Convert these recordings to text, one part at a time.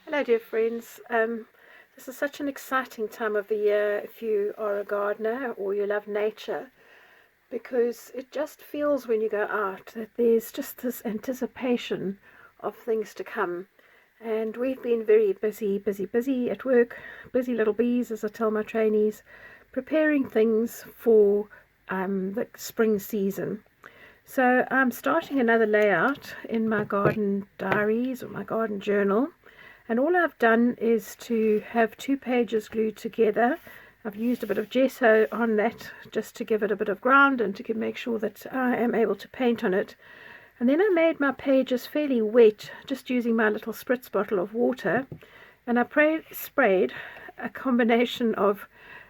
Hello dear friends, this is such an exciting time of the year if you are a gardener or you love nature, because it just feels when you go out that there's just this anticipation of things to come. And we've been very busy at work, busy little bees as I tell my trainees, preparing things for the spring season. So I'm starting another layout in my garden diaries or my garden journal. And all I've done is to have 2 pages glued together. I've used a bit of gesso on that just to give it a bit of ground and to make sure that I am able to paint on it. And then I made my pages fairly wet, just using my little spritz bottle of water. And I sprayed a combination of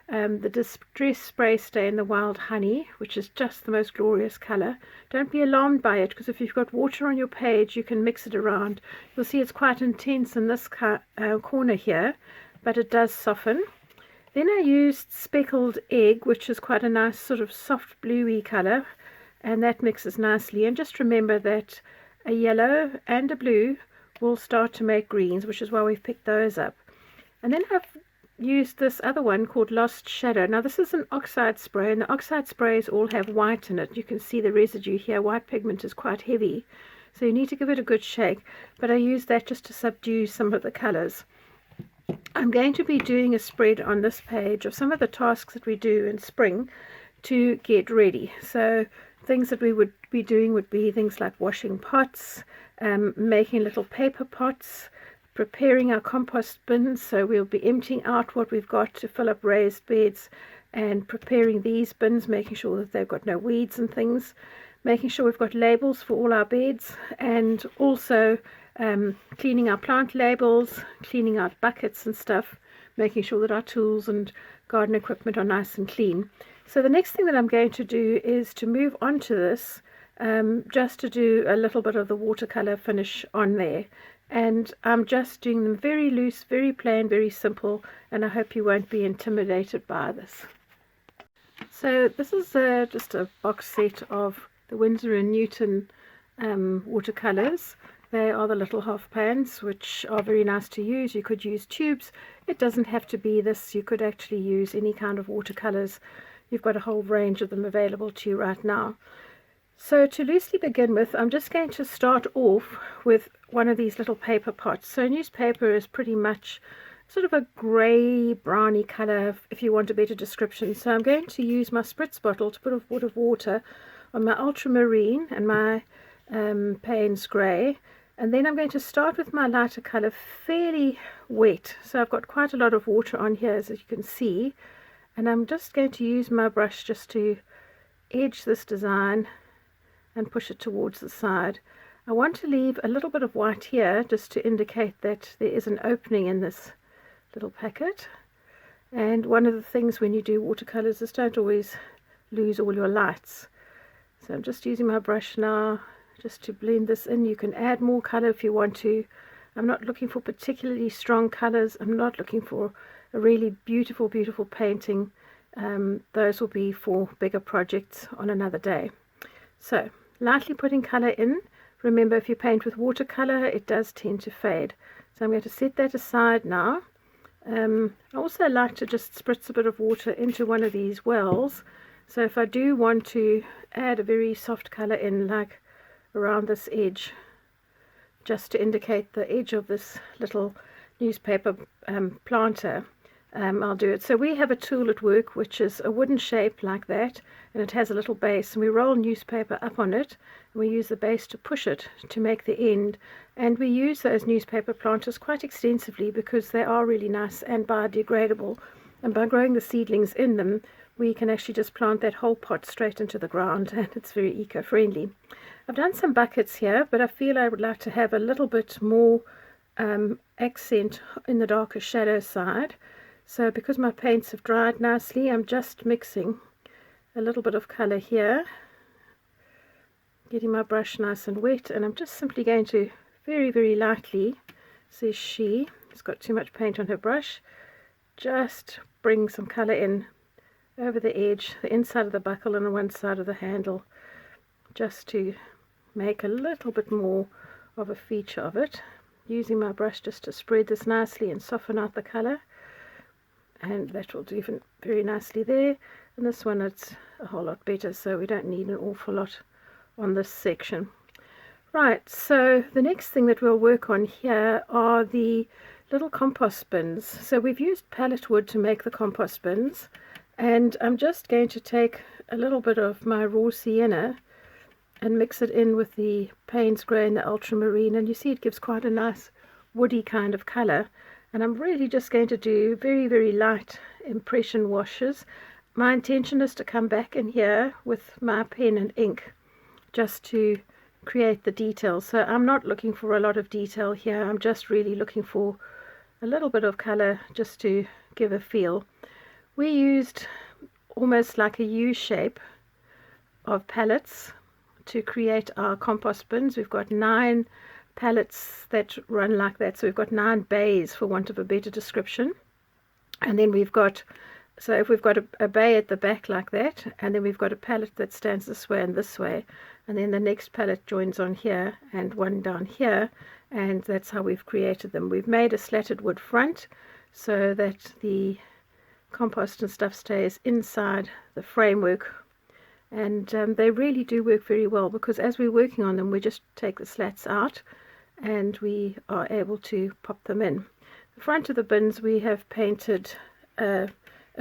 the Distress Spray Stain, the Wild Honey, which is just the most glorious colour. Don't be alarmed by it, because if you've got water on your page you can mix it around. You'll see it's quite intense in this corner here, but it does soften. Then I used Speckled Egg, which is quite a nice sort of soft bluey colour, and that mixes nicely. And just remember that a yellow and a blue will start to make greens, which is why we've picked those up. And then I've used this other one called Lost Shadow. Now this is an oxide spray, and the oxide sprays all have white in it. You can see the residue here. White pigment is quite heavy, so you need to give it a good shake, but I use that just to subdue some of the colors. I'm going to be doing a spread on this page of some of the tasks that we do in spring to get ready. So things that we would be doing would be things like washing pots, making little paper pots, preparing our compost bins, so we'll be emptying out what we've got to fill up raised beds, and preparing these bins, making sure that they've got no weeds and things, making sure we've got labels for all our beds, and also cleaning our plant labels, cleaning out buckets and stuff, making sure that our tools and garden equipment are nice and clean. So the next thing that I'm going to do is to move on to this, just to do a little bit of the watercolor finish on there. And I'm just doing them very loose, very plain, very simple, and I hope you won't be intimidated by this. So this is just a box set of the Winsor & Newton watercolors. They are the little half pans, which are very nice to use. You could use tubes. It doesn't have to be this. You could actually use any kind of watercolors. You've got a whole range of them available to you right now. So to loosely begin with, I'm just going to start off with one of these little paper pots. So newspaper is pretty much sort of a grey browny colour, if you want a better description. So I'm going to use my spritz bottle to put a bit of water on my ultramarine and my Payne's grey, and then I'm going to start with my lighter colour fairly wet. So I've got quite a lot of water on here, as you can see, and I'm just going to use my brush just to edge this design and push it towards the side. I want to leave a little bit of white here just to indicate that there is an opening in this little packet. And one of the things when you do watercolors is don't always lose all your lights. So I'm just using my brush now just to blend this in. You can add more color if you want to. I'm not looking for particularly strong colors. I'm not looking for a really beautiful painting. Those will be for bigger projects on another day. So lightly putting color in. Remember, if you paint with watercolor, it does tend to fade. So I'm going to set that aside now. I also like to just spritz a bit of water into one of these wells. So if I do want to add a very soft color in, like around this edge, just to indicate the edge of this little newspaper planter, I'll do it. So we have a tool at work which is a wooden shape like that, and it has a little base, and we roll newspaper up on it, and we use the base to push it to make the end. And we use those newspaper planters quite extensively because they are really nice and biodegradable, and by growing the seedlings in them we can actually just plant that whole pot straight into the ground, and it's very eco-friendly. I've done some buckets here, but I feel I would like to have a little bit more accent in the darker shadow side. So because my paints have dried nicely, I'm just mixing a little bit of color here, getting my brush nice and wet, and I'm just simply going to very lightly, says she, has got too much paint on her brush, just bring some color in over the edge, the inside of the buckle and on one side of the handle, just to make a little bit more of a feature of it. using my brush just to spread this nicely and soften out the colour, and that will do very nicely there. And this one, it's a whole lot better, so we don't need an awful lot on this section. Right, so the next thing that we'll work on here are the little compost bins. So we've used pallet wood to make the compost bins, and I'm just going to take a little bit of my raw sienna and mix it in with the Payne's Grey and the ultramarine, and you see it gives quite a nice woody kind of colour. And I'm really just going to do very, very light impression washes. My intention is to come back in here with my pen and ink just to create the details. So I'm not looking for a lot of detail here, I'm just really looking for a little bit of colour just to give a feel. We used almost like a U shape of pallets to create our compost bins. We've got 9 pallets that run like that, so we've got 9 bays for want of a better description. And then we've got, so if we've got a bay at the back like that, and then we've got a pallet that stands this way and this way, and then the next pallet joins on here and one down here, and that's how we've created them. We've made a slatted wood front so that the compost and stuff stays inside the framework, and they really do work very well, because as we're working on them we just take the slats out and we are able to pop them in. The front of the bins we have painted a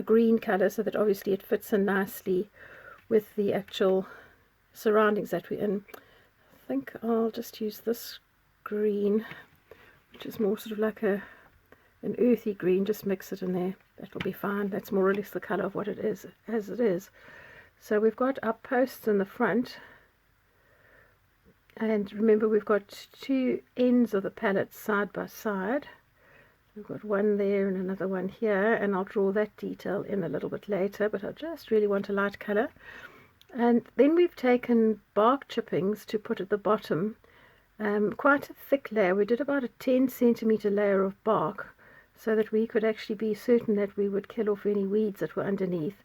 green colour so that obviously it fits in nicely with the actual surroundings that we're in. I think I'll just use this green, which is more sort of like an earthy green, just mix it in there, that'll be fine. That's more or less the colour of what it is as it is. So we've got our posts in the front, and remember we've got 2 ends of the palette side by side. We've got one there and another one here, and I'll draw that detail in a little bit later, but I just really want a light colour. And then we've taken bark chippings to put at the bottom, quite a thick layer. We did about a 10 centimetre layer of bark so that we could actually be certain that we would kill off any weeds that were underneath.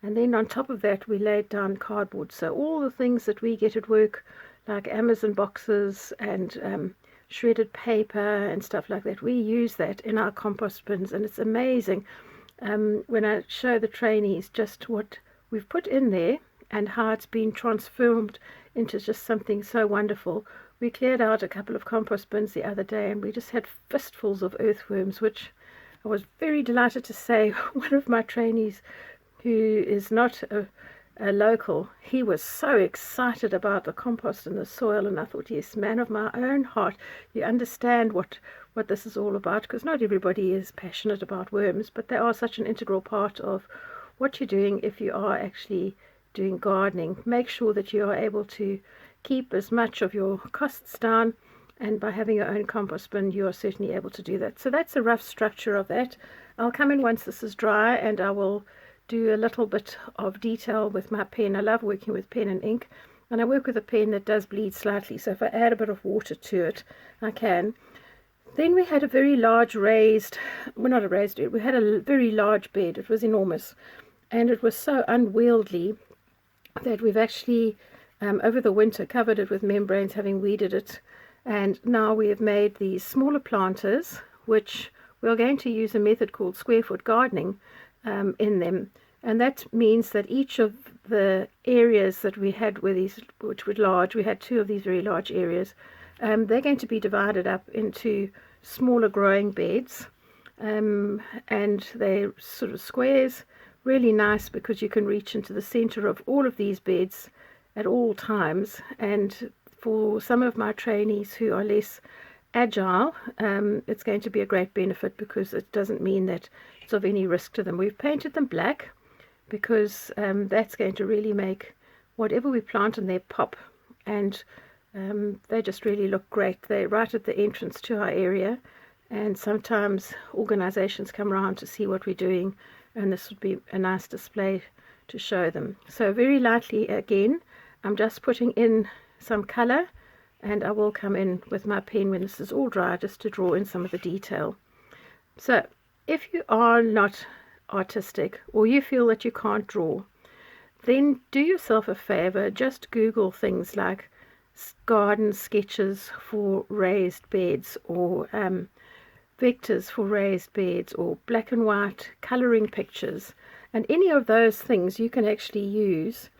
And then on top of that we laid down cardboard. So all the things that we get at work, like Amazon boxes and shredded paper and stuff like that, we use that in our compost bins, and it's amazing when I show the trainees just what we've put in there and how it's been transformed into just something so wonderful. We cleared out a couple of compost bins the other day and we just had fistfuls of earthworms, which I was very delighted to say one of my trainees, who is not a local, he was so excited about the compost and the soil, and I thought, yes, man of my own heart, you understand what this is all about, because not everybody is passionate about worms, but they are such an integral part of what you're doing if you are actually doing gardening. Make sure that you are able to keep as much of your costs down, and by having your own compost bin you are certainly able to do that. So that's a rough structure of that. I'll come in once this is dry and I will do a little bit of detail with my pen. I love working with pen and ink, and I work with a pen that does bleed slightly, so if I add a bit of water to it I can. Then we had a very large raised, well, not a raised bed, we had a very large bed. It was enormous and it was so unwieldy that we've actually over the winter covered it with membranes, having weeded it, and now we have made these smaller planters, which we're going to use a method called square foot gardening in them, and that means that each of the areas that we had with these, which were large, we had 2 of these very large areas, they're going to be divided up into smaller growing beds, and they're sort of squares, really nice because you can reach into the center of all of these beds at all times. And for some of my trainees who are less agile, it's going to be a great benefit, because it doesn't mean that it's of any risk to them. We've painted them black because that's going to really make whatever we plant in there pop, and they just really look great. They're right at the entrance to our area, and sometimes organizations come around to see what we're doing, and this would be a nice display to show them. So very lightly again, I'm just putting in some color, and I will come in with my pen when this is all dry just to draw in some of the detail. So if you are not artistic, or you feel that you can't draw, then do yourself a favor, just Google things like garden sketches for raised beds, or vectors for raised beds, or black and white colouring pictures, and any of those things you can actually use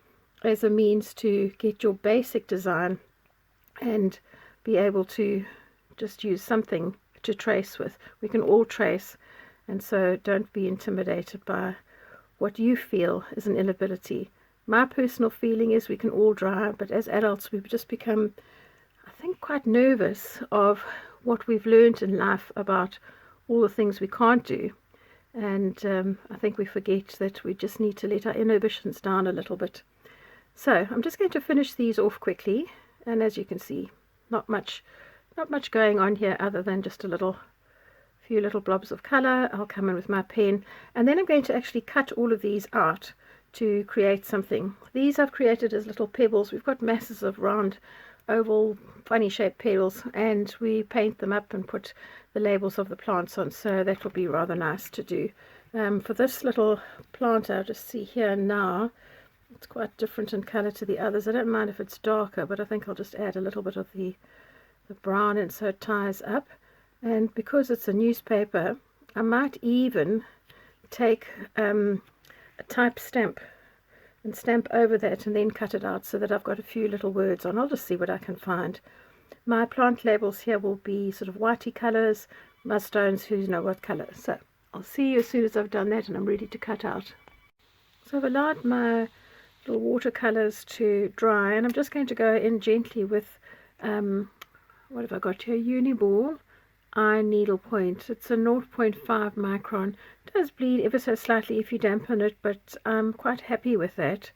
as a means to get your basic design and be able to just use something to trace with. We can all trace, and so don't be intimidated by what you feel is an inability. My personal feeling is we can all draw, but as adults we've just become, I think, quite nervous of what we've learned in life about all the things we can't do, and I think we forget that we just need to let our inhibitions down a little bit. So I'm just going to finish these off quickly, and as you can see, not much going on here other than just a few little blobs of color. I'll come in with my pen, and then I'm going to actually cut all of these out to create something. These I've created as little pebbles. We've got masses of round, oval, funny shaped pebbles, and we paint them up and put the labels of the plants on, so that will be rather nice to do. For this little plant, I'll just see here now, it's quite different in color to the others. I don't mind if it's darker, but I think I'll just add a little bit of the brown, and so it ties up. And because it's a newspaper, I might even take a type stamp and stamp over that and then cut it out so that I've got a few little words on. I'll just see what I can find. My plant labels here will be sort of whitey colors, my stones, who know what color. So I'll see you as soon as I've done that and I'm ready to cut out. So I've allowed my little watercolors to dry, and I'm just going to go in gently with what have I got here? Uniball eye needle point. It's a 0.5 micron. It does bleed ever so slightly if you dampen it, but I'm quite happy with that.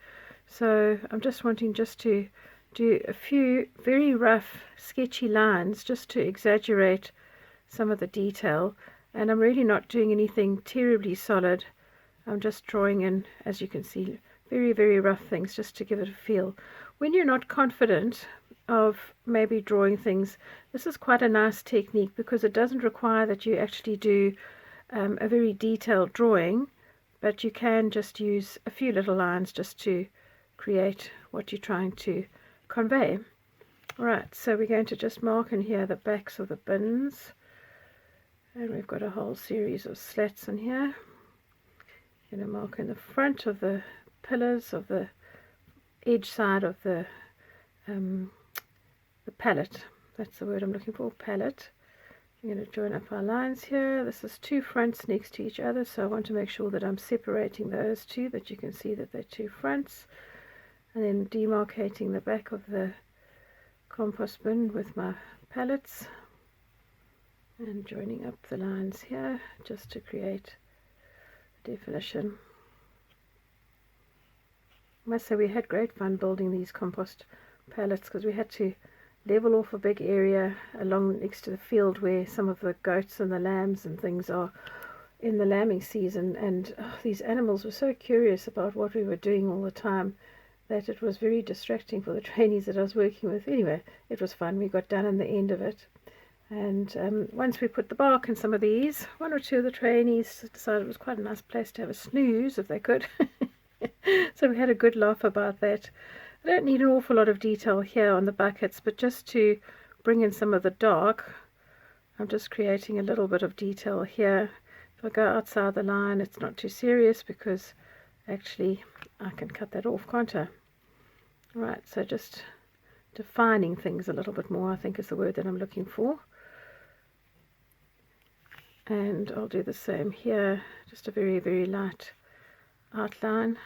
So I'm just wanting to do a few very rough sketchy lines just to exaggerate some of the detail, and I'm really not doing anything terribly solid. I'm just drawing in, as you can see, very, very rough things just to give it a feel. When you're not confident of maybe drawing things, this is quite a nice technique because it doesn't require that you actually do a very detailed drawing, but you can just use a few little lines just to create what you're trying to convey. Right, so we're going to just mark in here the backs of the bins, and we've got a whole series of slats in here. I'm going to mark in the front of the pillars of the edge side of the palette. That's the word I'm looking for, palette. I'm going to join up our lines here. This is two fronts next to each other, so I want to make sure that I'm separating those two, that you can see that they're two fronts, and then demarcating the back of the compost bin with my palettes and joining up the lines here just to create a definition. I must say we had great fun building these compost pallets because we had to level off a big area along next to the field where some of the goats and the lambs and things are in the lambing season, and these animals were so curious about what we were doing all the time that it was very distracting for the trainees that I was working with. Anyway, it was fun. We got done in the end of it, and once we put the bark in some of these, one or two of the trainees decided it was quite a nice place to have a snooze if they could. So we had a good laugh about that. I don't need an awful lot of detail here on the buckets, but just to bring in some of the dark, I'm just creating a little bit of detail here. If I go outside the line, it's not too serious because actually I can cut that off, can't I? Right, so just defining things a little bit more, I think is the word that I'm looking for. And I'll do the same here, just a very, very light outline.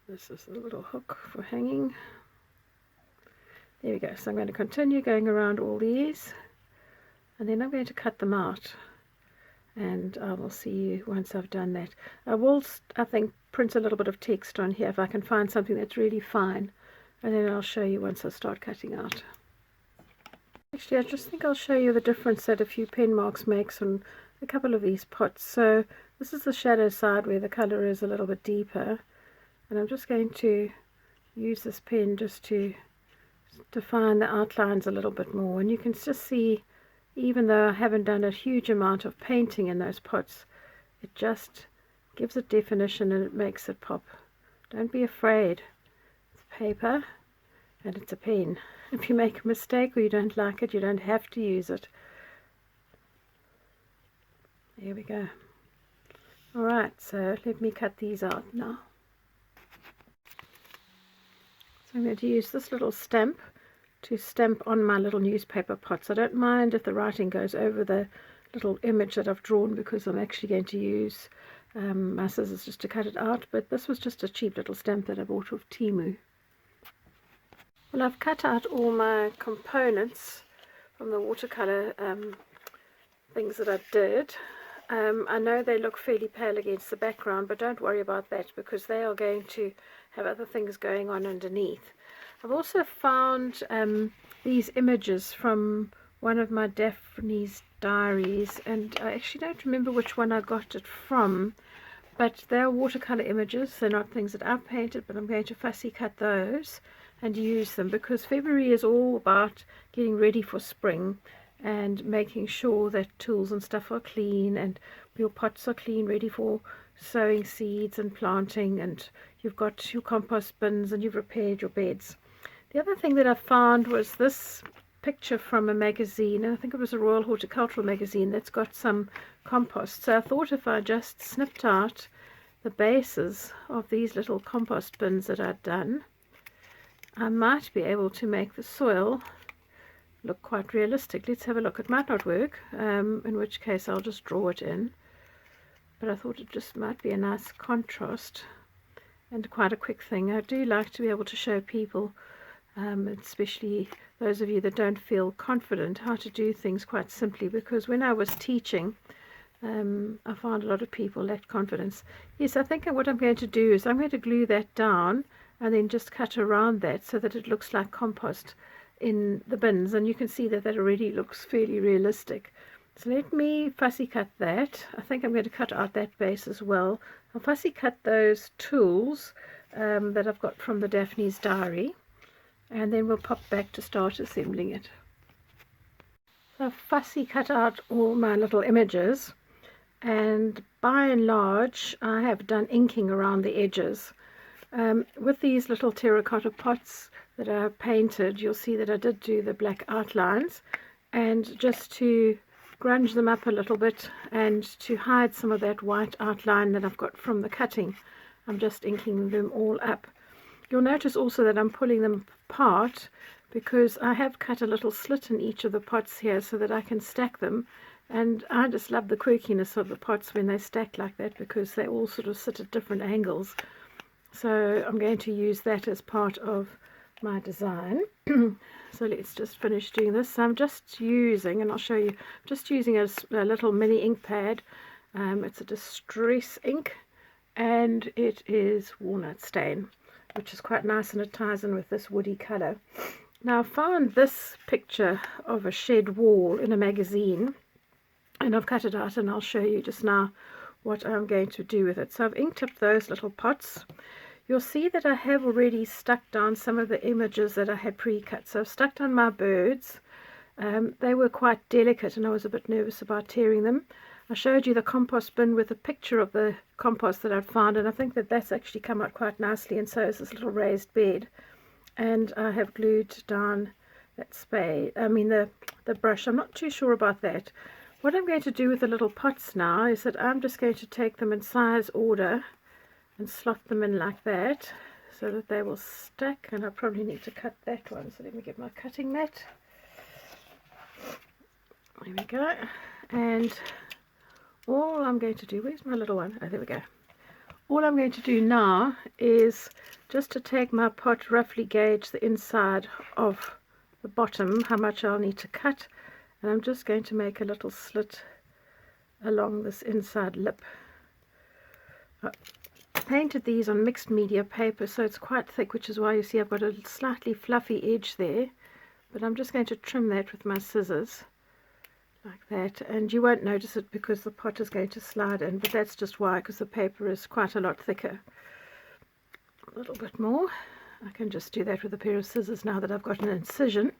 This is a little hook for hanging. There we go. So I'm going to continue going around all these, and then I'm going to cut them out, and I will see you once I've done that. I will, I think, print a little bit of text on here if I can find something that's really fine, and then I'll show you once I start cutting out. Actually, I just think I'll show you the difference that a few pen marks makes on a couple of these pots. So this is the shadow side where the color is a little bit deeper, and I'm just going to use this pen just to define the outlines a little bit more, and you can just see even though I haven't done a huge amount of painting in those pots, it just gives it definition and it makes it pop. Don't be afraid. It's paper and it's a pen. If you make a mistake or you don't like it, you don't have to use it. There we go. Alright, so let me cut these out now. So I'm going to use this little stamp to stamp on my little newspaper pots. I don't mind if the writing goes over the little image that I've drawn, because I'm actually going to use my scissors just to cut it out, but this was just a cheap little stamp that I bought off Temu. Well, I've cut out all my components from the watercolor things that I did. I know they look fairly pale against the background, but don't worry about that, because they are going to have other things going on underneath. I've also found these images from one of my Daphne's diaries, and I actually don't remember which one I got it from, but they're watercolor images. They're not things that I've painted, but I'm going to fussy cut those and use them, because February is all about getting ready for spring and making sure that tools and stuff are clean and your pots are clean, ready for sowing seeds and planting, and you've got your compost bins and you've repaired your beds. The other thing that I found was this picture from a magazine, and I think it was a Royal Horticultural magazine, that's got some compost. So I thought if I just snipped out the bases of these little compost bins that I'd done, I might be able to make the soil look quite realistic. Let's have a look. It might not work, in which case I'll just draw it in, but I thought it just might be a nice contrast and quite a quick thing. I do like to be able to show people, especially those of you that don't feel confident, how to do things quite simply, because when I was teaching, I found a lot of people lacked confidence. Yes, I think what I'm going to do is I'm going to glue that down and then just cut around that so that it looks like compost in the bins, and you can see that that already looks fairly realistic. So let me fussy cut that. I think I'm going to cut out that base as well. I'll fussy cut those tools that I've got from the Daphne's diary, and then we'll pop back to start assembling it. So I've fussy cut out all my little images, and by and large I have done inking around the edges. With these little terracotta pots that I painted, you'll see that I did do the black outlines, and just to grunge them up a little bit and to hide some of that white outline that I've got from the cutting, I'm just inking them all up. You'll notice also that I'm pulling them apart because I have cut a little slit in each of the pots here so that I can stack them, and I just love the quirkiness of the pots when they stack like that, because they all sort of sit at different angles. So I'm going to use that as part of my design. So let's just finish doing this. So I'm just using, and I'll show you, just using a little mini ink pad. It's a Distress ink, and it is walnut stain, which is quite nice, and it ties in with this woody colour. Now I found this picture of a shed wall in a magazine, and I've cut it out, and I'll show you just now what I'm going to do with it. So I've inked up those little pots. You'll see that I have already stuck down some of the images that I had pre-cut. So I've stuck down my birds. They were quite delicate and I was a bit nervous about tearing them. I showed you the compost bin with a picture of the compost that I'd found, and I think that that's actually come out quite nicely, and so is this little raised bed. And I have glued down that the brush. I'm not too sure about that. What I'm going to do with the little pots now is that I'm just going to take them in size order and slot them in like that so that they will stack, and I probably need to cut that one, so let me get my cutting mat. There we go. And all I'm going to do, where's my little one? Oh, there we go. All I'm going to do now is just to take my pot, roughly gauge the inside of the bottom, how much I'll need to cut, and I'm just going to make a little slit along this inside lip. I painted these on mixed media paper, so it's quite thick, which is why you see I've got a slightly fluffy edge there, but I'm just going to trim that with my scissors like that, and you won't notice it because the pot is going to slide in, but that's just why, because the paper is quite a lot thicker. A little bit more. I can just do that with a pair of scissors now that I've got an incision.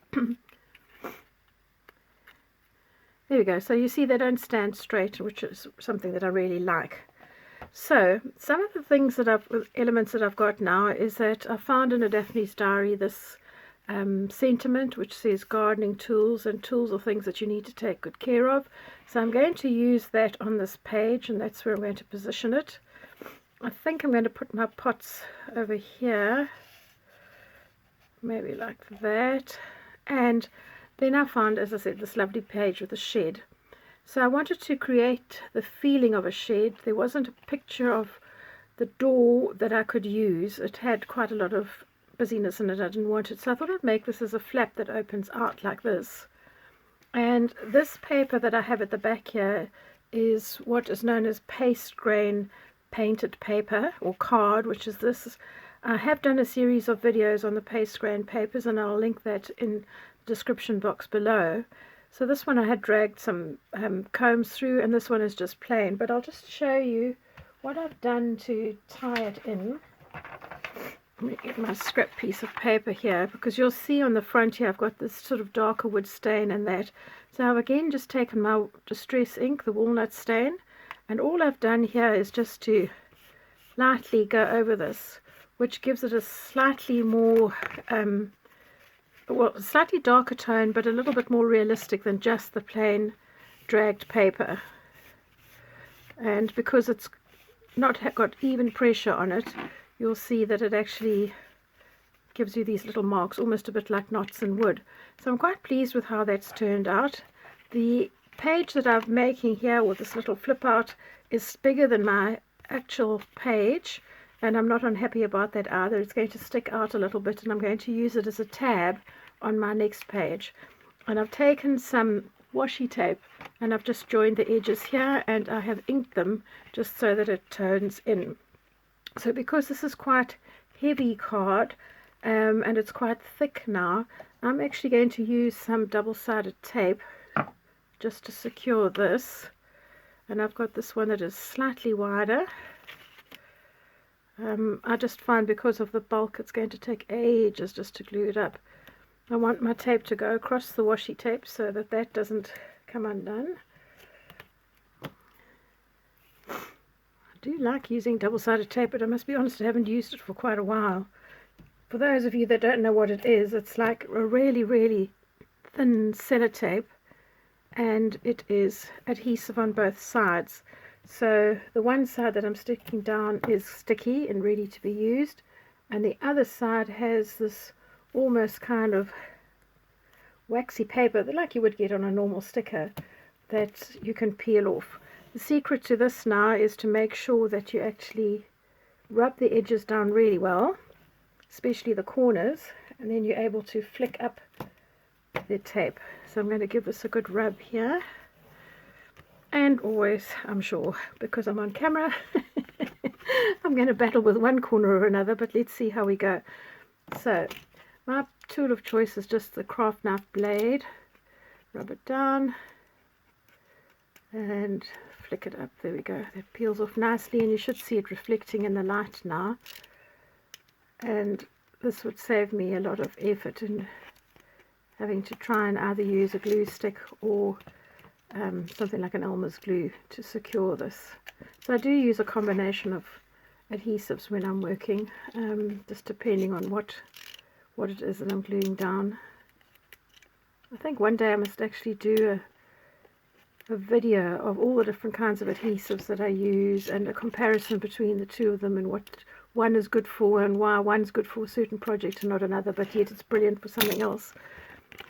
There we go. So you see they don't stand straight, which is something that I really like. So some of the things that elements that I've got now is that I found in a Daphne's diary this sentiment which says gardening tools, and tools are things that you need to take good care of. So I'm going to use that on this page, and that's where I'm going to position it. I think I'm going to put my pots over here, maybe like that. And then I found, as I said, this lovely page with a shed. So I wanted to create the feeling of a shed. There wasn't a picture of the door that I could use. It had quite a lot of busyness in it. I didn't want it. So I thought I'd make this as a flap that opens out like this. And this paper that I have at the back here is what is known as paste grain painted paper, or card, which is this. I have done a series of videos on the paste grain papers, and I'll link that in the description box below. So this one I had dragged some combs through, and this one is just plain, but I'll just show you what I've done to tie it in. Let me get my scrap piece of paper here, because you'll see on the front here I've got this sort of darker wood stain and that. So I've again just taken my distress ink, the walnut stain, and all I've done here is just to lightly go over this, which gives it a slightly more well, slightly darker tone, but a little bit more realistic than just the plain dragged paper. And because it's not got even pressure on it, you'll see that it actually gives you these little marks, almost a bit like knots in wood. So I'm quite pleased with how that's turned out. The page that I'm making here with this little flip out is bigger than my actual page, and I'm not unhappy about that either. It's going to stick out a little bit, and I'm going to use it as a tab on my next page. And I've taken some washi tape and I've just joined the edges here, and I have inked them just so that it tones in. So because this is quite heavy card and it's quite thick now, I'm actually going to use some double-sided tape just to secure this. And I've got this one that is slightly wider. I just find because of the bulk it's going to take ages just to glue it up. I want my tape to go across the washi tape so that that doesn't come undone. I do like using double-sided tape, but I must be honest, I haven't used it for quite a while. For those of you that don't know what it is, it's like a really, really thin sellotape, and it is adhesive on both sides. So the one side that I'm sticking down is sticky and ready to be used, and the other side has this almost kind of waxy paper that like you would get on a normal sticker that you can peel off. The secret to this now is to make sure that you actually rub the edges down really well, especially the corners, and then you're able to flick up the tape. So I'm going to give this a good rub here, and always, I'm sure, because I'm on camera, I'm going to battle with one corner or another, but let's see how we go. So my tool of choice is just the craft knife blade. Rub it down and flick it up. There we go. That peels off nicely, and you should see it reflecting in the light now. And this would save me a lot of effort in having to try and either use a glue stick or something like an Elmer's glue to secure this. So I do use a combination of adhesives when I'm working, just depending on what it is that I'm gluing down. I think one day I must actually do a video of all the different kinds of adhesives that I use, and a comparison between the two of them, and what one is good for and why one's good for a certain project and not another, but yet it's brilliant for something else.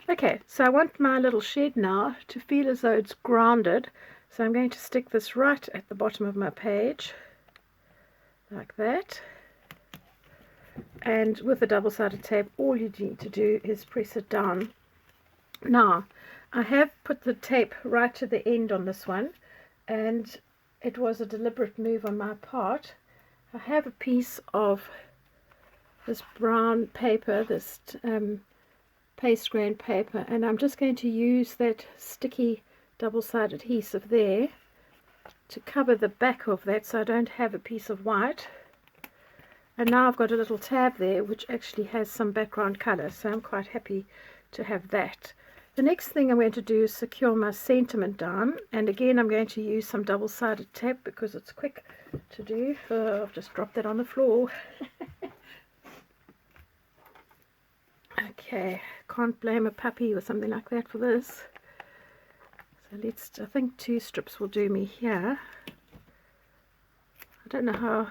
Okay, so I want my little shed now to feel as though it's grounded, so I'm going to stick this right at the bottom of my page like that. And with the double-sided tape, all you need to do is press it down. Now, I have put the tape right to the end on this one, and it was a deliberate move on my part. I have a piece of this brown paper, this paste grain paper, and I'm just going to use that sticky double-sided adhesive there to cover the back of that so I don't have a piece of white. And now I've got a little tab there which actually has some background colour, so I'm quite happy to have that. The next thing I'm going to do is secure my sentiment down, and again I'm going to use some double-sided tape because it's quick to do. I've just dropped that on the floor. Okay, can't blame a puppy or something like that for this. So I think 2 strips will do me here. I don't know how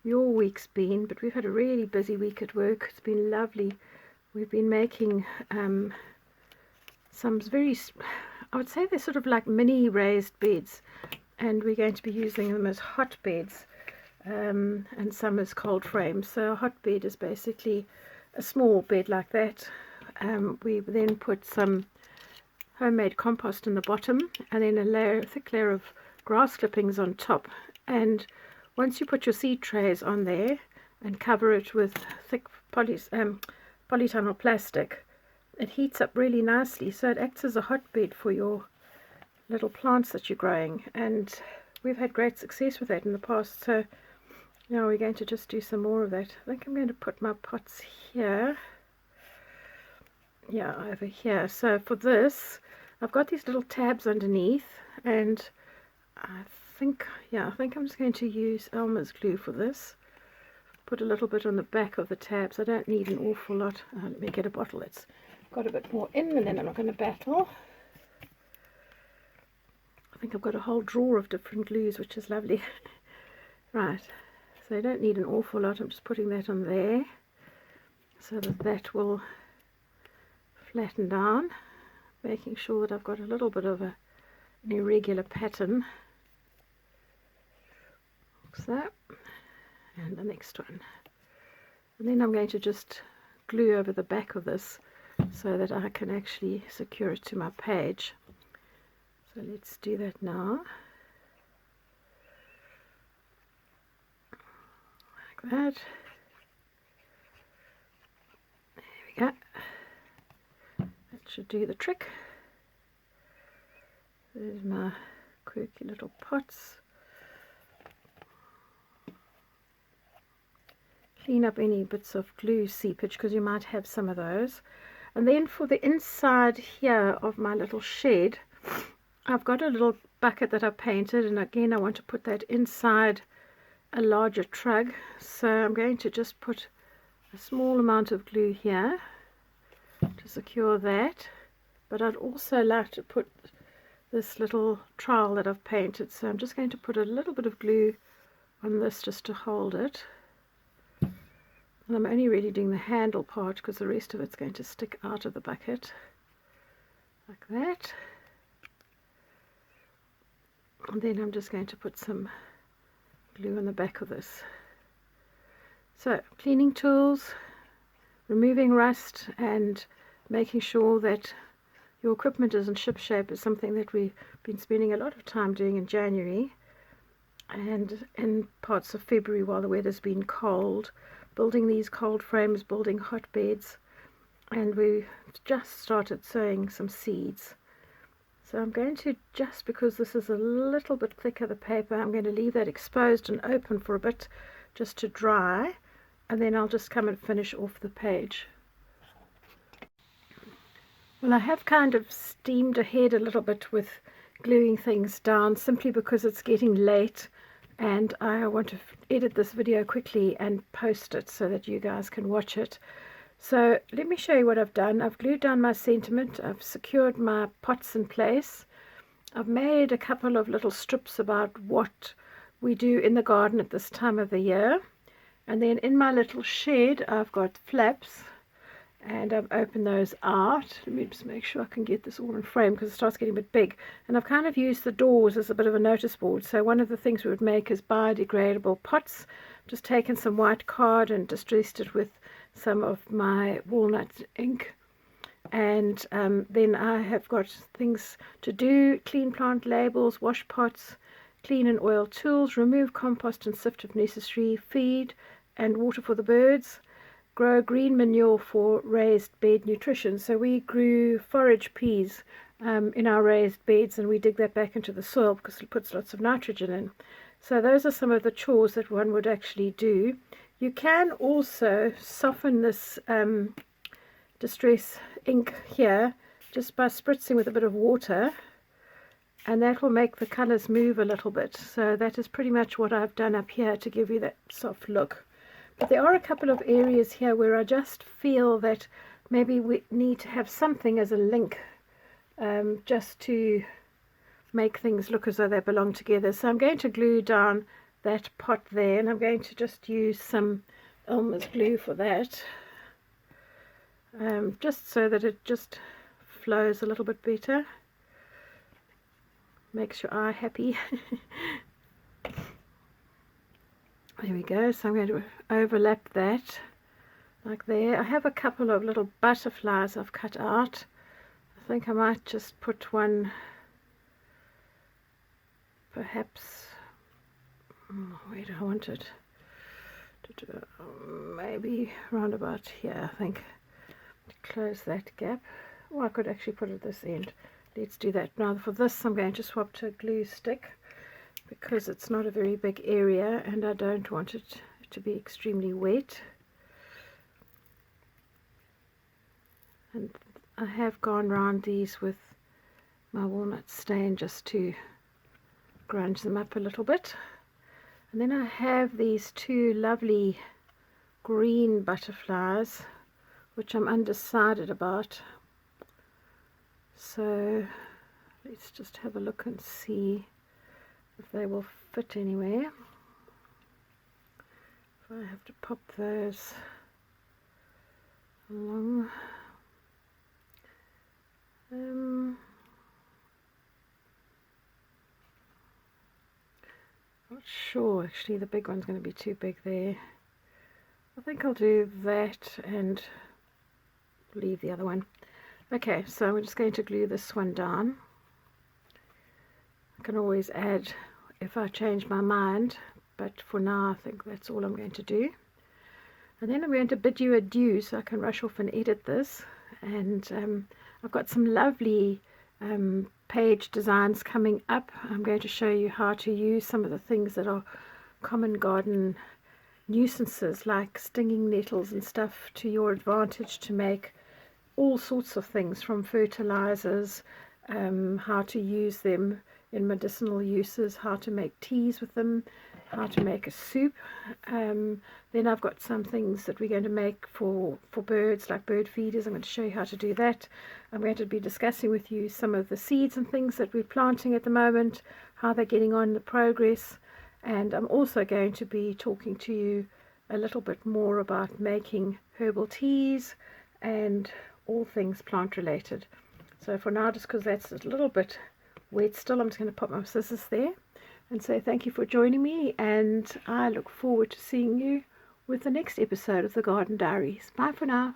your week's been, but we've had a really busy week at work. It's been lovely. We've been making some I would say they're sort of like mini raised beds, and we're going to be using them as hot beds, and some as cold frames. So a hot bed is basically a small bed like that. We then put some homemade compost in the bottom, and then a thick layer of grass clippings on top. And once you put your seed trays on there and cover it with thick polytunnel plastic, it heats up really nicely, so it acts as a hotbed for your little plants that you're growing. And we've had great success with that in the past, so now we're going to just do some more of that. I think I'm going to put my pots here, yeah, over here. So for this, I've got these little tabs underneath, and I think I'm just going to use Elmer's glue for this. Put a little bit on the back of the tabs. I don't need an awful lot. Let me get a bottle that's got a bit more in, and then I'm not going to battle. I think I've got a whole drawer of different glues, which is lovely. Right, so I don't need an awful lot. I'm just putting that on there so that that will flatten down, making sure that I've got a little bit of an irregular pattern. So, and the next one. And then I'm going to just glue over the back of this so that I can actually secure it to my page. So let's do that now. Like that. There we go. That should do the trick. There's my quirky little pots. Clean up any bits of glue seepage, because you might have some of those. And then for the inside here of my little shed, I've got a little bucket that I painted, and again I want to put that inside a larger trug. So I'm going to just put a small amount of glue here to secure that, but I'd also like to put this little trowel that I've painted, so I'm just going to put a little bit of glue on this just to hold it. And I'm only really doing the handle part because the rest of it's going to stick out of the bucket like that. And then I'm just going to put some glue on the back of this. So cleaning tools, removing rust, and making sure that your equipment is in ship shape is something that we've been spending a lot of time doing in January and in parts of February while the weather's been cold. Building these cold frames, building hot beds, and we just started sowing some seeds. So I'm going to, just because this is a little bit thicker, the paper, I'm going to leave that exposed and open for a bit just to dry, and then I'll just come and finish off the page. Well, I have kind of steamed ahead a little bit with gluing things down, simply because it's getting late and I want to edit this video quickly and post it so that you guys can watch it. So let me show you what I've done. I've glued down my sentiment, I've secured my pots in place, I've made a couple of little strips about what we do in the garden at this time of the year, and then in my little shed I've got flaps, and I've opened those out. Let me just make sure I can get this all in frame because it starts getting a bit big. And I've kind of used the doors as a bit of a notice board. So one of the things we would make is biodegradable pots. Just taken some white card and distressed it with some of my walnut ink. And then I have got things to do: clean plant labels, wash pots, clean and oil tools, remove compost and sift if necessary, feed and water for the birds, grow green manure for raised bed nutrition. So we grew forage peas in our raised beds, and we dig that back into the soil because it puts lots of nitrogen in. So those are some of the chores that one would actually do. You can also soften this distress ink here just by spritzing with a bit of water, and that will make the colours move a little bit. So that is pretty much what I've done up here to give you that soft look. But there are a couple of areas here where I just feel that maybe we need to have something as a link, just to make things look as though they belong together. So I'm going to glue down that pot there, and I'm going to just use some Elmer's glue for that, just so that it just flows a little bit better, makes your eye happy. There we go. So I'm going to overlap that like there. I have a couple of little butterflies I've cut out. I think I might just put one, perhaps, where do I want it? Maybe round about here, I think. Close that gap. Or I could actually put it at this end. Let's do that. Now for this I'm going to swap to a glue stick, because it's not a very big area and I don't want it to be extremely wet. And I have gone round these with my walnut stain just to grunge them up a little bit. And then I have these two lovely green butterflies which I'm undecided about. So let's just have a look and see if they will fit anywhere. If I have to pop those along. Not sure, actually the big one's going to be too big there. I think I'll do that and leave the other one. Okay, so I'm just going to glue this one down. I can always add if I change my mind, but for now I think that's all I'm going to do. And then I'm going to bid you adieu so I can rush off and edit this. And I've got some lovely page designs coming up. I'm going to show you how to use some of the things that are common garden nuisances like stinging nettles and stuff to your advantage, to make all sorts of things, from fertilizers, how to use them in medicinal uses, how to make teas with them, how to make a soup. Then I've got some things that we're going to make for birds, like bird feeders. I'm going to show you how to do that. I'm going to be discussing with you some of the seeds and things that we're planting at the moment, how they're getting on, the progress. And I'm also going to be talking to you a little bit more about making herbal teas and all things plant related. So for now, just because that's a little bit wet still, I'm just going to pop my scissors there and say thank you for joining me, and I look forward to seeing you with the next episode of the Garden Diaries. Bye for now.